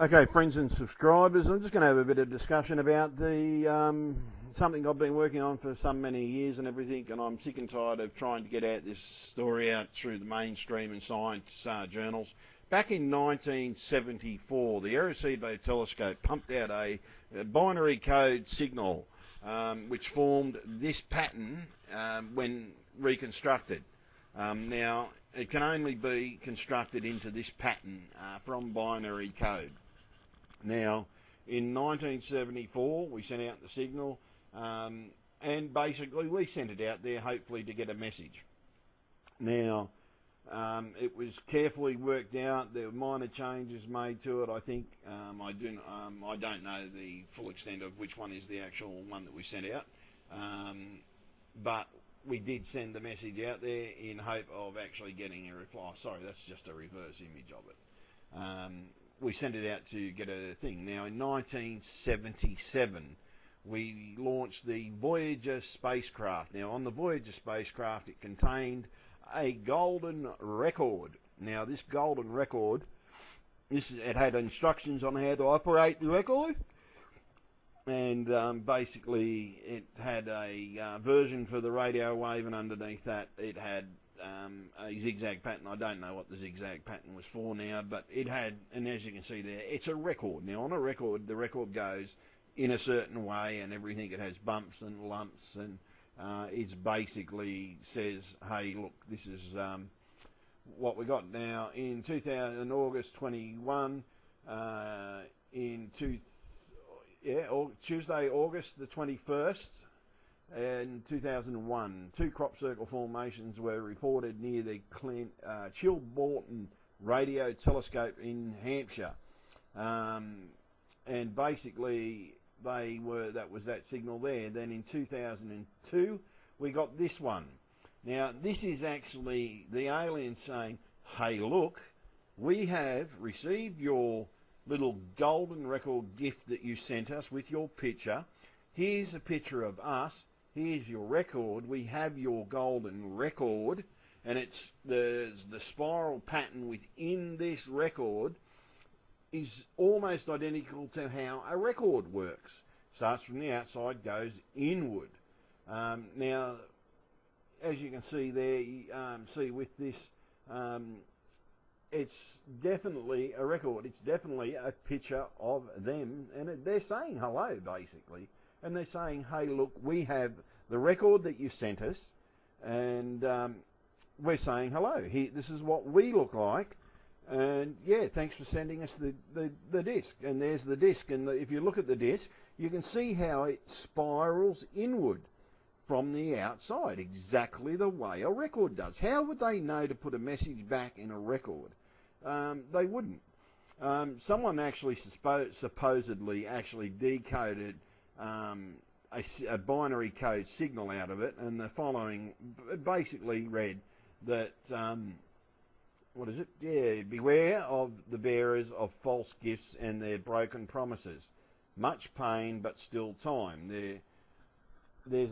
Okay, friends and subscribers, I'm just going to have a bit of discussion about the something I've been working on for so many years and everything, and I'm sick and tired of trying to get out this story out through the mainstream and science journals. Back in 1974, the Arecibo telescope pumped out a binary code signal which formed this pattern when reconstructed. Now, it can only be constructed into this pattern from binary code. Now, in 1974, we sent out the signal, and basically we sent it out there hopefully to get a message. Now, it was carefully worked out. There were minor changes made to it. I think I don't know the full extent of which one is the actual one that we sent out, but we did send the message out there in hope of actually getting a reply. Sorry, that's just a reverse image of it. We sent it out to get a thing. Now, in 1977, we launched the Voyager spacecraft. Now, on the Voyager spacecraft, it contained a golden record. Now, this golden record, it had instructions on how to operate the record, and basically it had a version for the radio wave, and underneath that it had a zigzag pattern. I don't know what the zigzag pattern was for now, but it had, and as you can see there, it's a record. Now, on a record, the record goes in a certain way and everything. It has bumps and lumps, and it basically says, hey, look, this is what we got. Now, in August 21, Tuesday, August the 21st, in 2001, two crop circle formations were reported near the Chilborton Radio Telescope in Hampshire, and basically that was that signal there. Then in 2002, we got this one. Now, this is actually the aliens saying, hey, look, we have received your little golden record gift that you sent us with your picture. Here's a picture of us. Here's your record. We have your golden record, and the spiral pattern within this record is almost identical to how a record works. Starts from the outside, goes inward. Now, as you can see there, see with this, it's definitely a record. It's definitely a picture of them, and they're saying hello, basically. And they're saying, hey, look, we have the record that you sent us, and we're saying hello. This is what we look like, and yeah, thanks for sending us the disc. And there's the disc, and if you look at the disc, you can see how it spirals inward from the outside, exactly the way a record does. How would they know to put a message back in a record? They wouldn't. Someone actually supposedly actually decoded a binary code signal out of it, and the following basically read that, what is it? Yeah, beware of the bearers of false gifts and their broken promises. Much pain, but still time. There is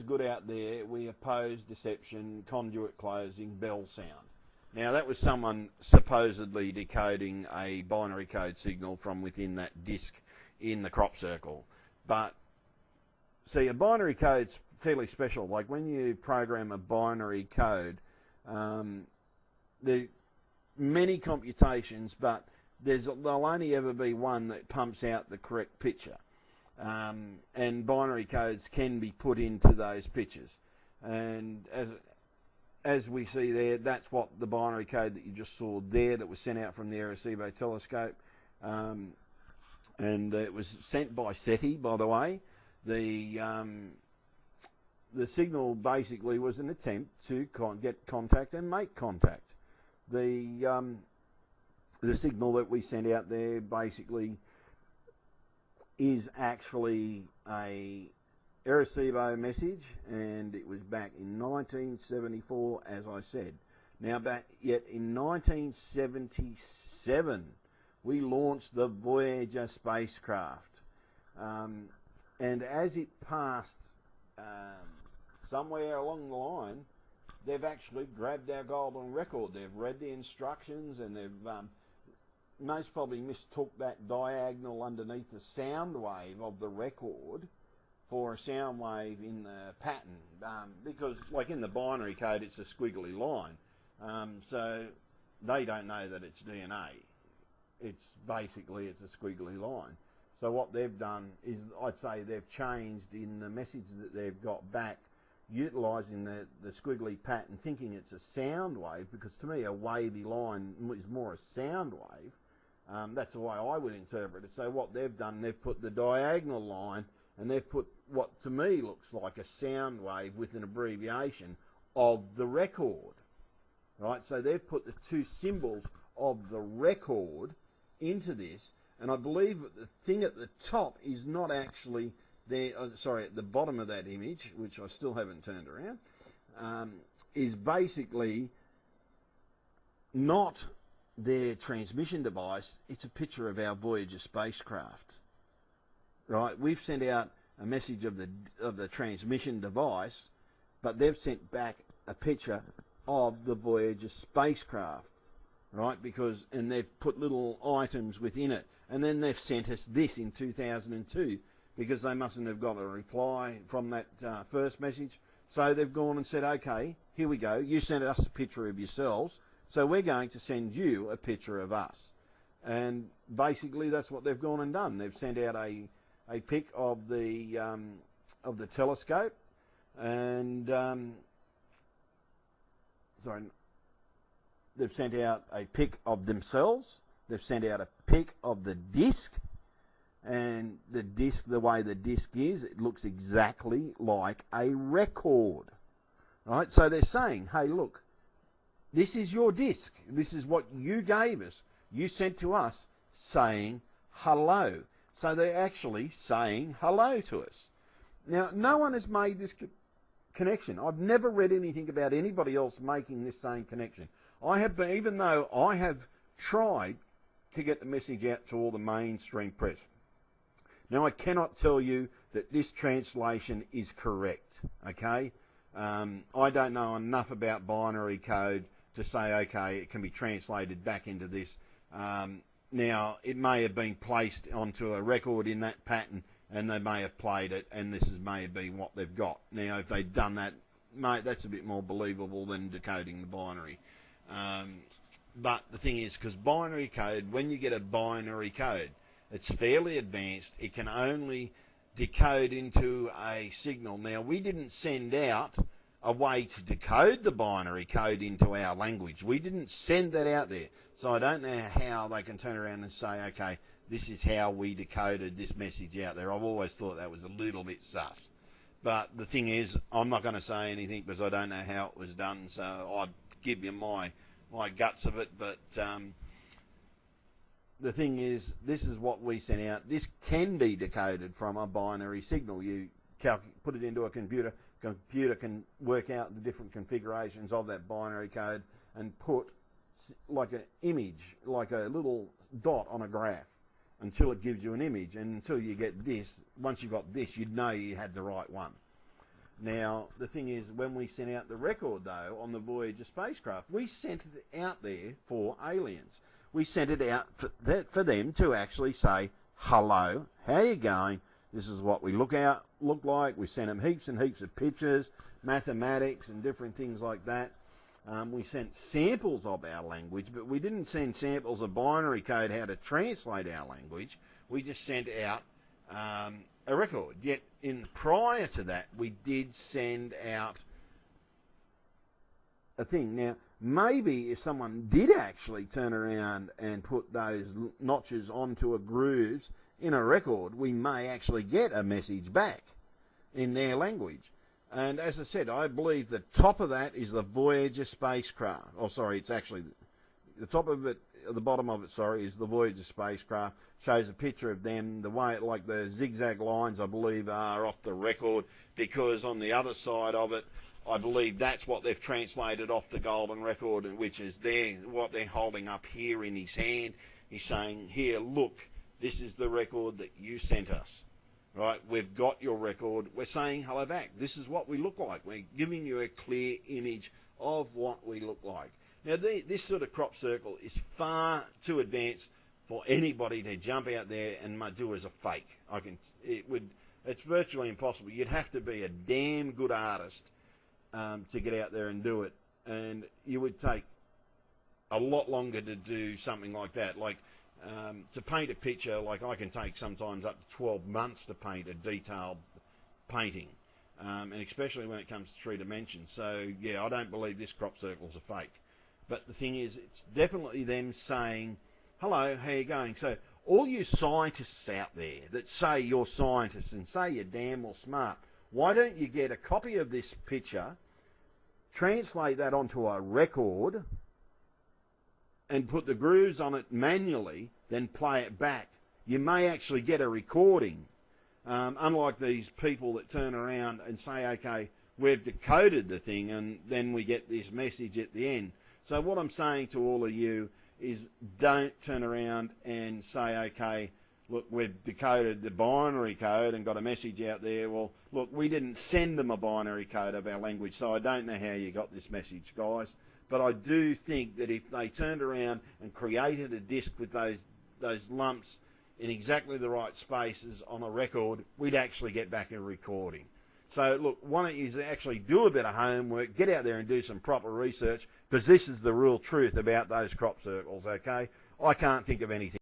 good out there. We oppose deception, conduit closing, bell sound. Now, that was someone supposedly decoding a binary code signal from within that disk in the crop circle. But, see, a binary code's fairly special. Like, when you program a binary code, there are many computations, but there'll only ever be one that pumps out the correct picture. And binary codes can be put into those pictures. And as we see there, that's what the binary code that you just saw there that was sent out from the Arecibo telescope. And it was sent by SETI, by the way. The signal basically was an attempt to get contact and make contact. The signal that we sent out there basically is actually a Arecibo message, and it was back in 1974, as I said. Now, yet in 1977, we launched the Voyager spacecraft, and as it passed somewhere along the line, they've actually grabbed our golden record. They've read the instructions, and most probably mistook that diagonal underneath the sound wave of the record for a sound wave in the pattern, because like in the binary code it's a squiggly line, so they don't know that it's DNA. It's basically it's a squiggly line. So what they've done is, I'd say they've changed in the message that they've got back, utilising the squiggly pattern, thinking it's a sound wave, because to me a wavy line is more a sound wave. That's the way I would interpret it. So what they've done, they've put the diagonal line, and they've put what to me looks like a sound wave with an abbreviation of the record. Right, so they've put the two symbols of the record into this, and I believe that the thing at the top is not actually there, sorry, at the bottom of that image, which I still haven't turned around, is basically not their transmission device. It's a picture of our Voyager spacecraft. Right, we've sent out a message of the transmission device, but they've sent back a picture of the Voyager spacecraft, right? And they've put little items within it, and then they've sent us this in 2002, because they mustn't have got a reply from that first message. So they've gone and said, okay, here we go. You sent us a picture of yourselves, so we're going to send you a picture of us. And basically that's what they've gone and done. They've sent out a pic of the telescope, and they've sent out a pic of themselves. They've sent out a pic of the disc, and the disc, the way the disc is, it looks exactly like a record. Right? So they're saying, hey, look, this is your disc. This is what you gave us. You sent to us saying hello. So they're actually saying hello to us. Now, no one has made this connection. I've never read anything about anybody else making this same connection. I have been, even though I have tried to get the message out to all the mainstream press. Now, I cannot tell you that this translation is correct, okay? I don't know enough about binary code to say, okay, it can be translated back into this. Now, it may have been placed onto a record in that pattern, and they may have played it, and this may have been what they've got. Now, if they've done that, mate, that's a bit more believable than decoding the binary. But the thing is, because binary code, when you get a binary code, it's fairly advanced. It can only decode into a signal. Now, we didn't send out a way to decode the binary code into our language. We didn't send that out there. So I don't know how they can turn around and say, okay, this is how we decoded this message out there. I've always thought that was a little bit sus. But the thing is, I'm not going to say anything because I don't know how it was done, so I'd give you my guts of it. But the thing is, this is what we sent out. This can be decoded from a binary signal. You put it into a computer. Computer can work out the different configurations of that binary code and put like an image, like a little dot on a graph, until it gives you an image. And until you get this, once you got this, you'd know you had the right one. Now, the thing is, when we sent out the record, though, on the Voyager spacecraft, we sent it out there for aliens. We sent it out for them to actually say, hello, how you going? This is what we look like. We sent them heaps and heaps of pictures, mathematics and different things like that. We sent samples of our language, but we didn't send samples of binary code how to translate our language. We just sent out a record. Yet, prior to that, we did send out a thing. Now, maybe if someone did actually turn around and put those notches onto a grooves in a record, we may actually get a message back in their language. And as I said, I believe the top of that is the Voyager spacecraft. Oh, sorry, it's actually the top of it, the bottom of it, sorry, is the Voyager spacecraft. Shows a picture of them. The way, like the zigzag lines, I believe, are off the record, because on the other side of it, I believe that's what they've translated off the golden record, which is what they're holding up here in his hand. He's saying, here, look, this is the record that you sent us. Right, we've got your record. We're saying hello back. This is what we look like. We're giving you a clear image of what we look like. Now, this sort of crop circle is far too advanced for anybody to jump out there and do as a fake. It's virtually impossible. You'd have to be a damn good artist to get out there and do it, and you would take a lot longer to do something like that. Like to paint a picture, like I can take sometimes up to 12 months to paint a detailed painting, and especially when it comes to 3 dimensions. So yeah, I don't believe this crop circle's a fake. But the thing is, it's definitely them saying, hello, how you going? So all you scientists out there that say you're scientists and say you're damn well smart, why don't you get a copy of this picture, translate that onto a record, and put the grooves on it manually, then play it back? You may actually get a recording, unlike these people that turn around and say, okay, we've decoded the thing, and then we get this message at the end. So what I'm saying to all of you is, don't turn around and say, okay, look, we've decoded the binary code and got a message out there. Well, look, we didn't send them a binary code of our language, so I don't know how you got this message, guys. But I do think that if they turned around and created a disc with those lumps in exactly the right spaces on a record, we'd actually get back a recording. So look, why don't you actually do a bit of homework, get out there and do some proper research, because this is the real truth about those crop circles, okay? I can't think of anything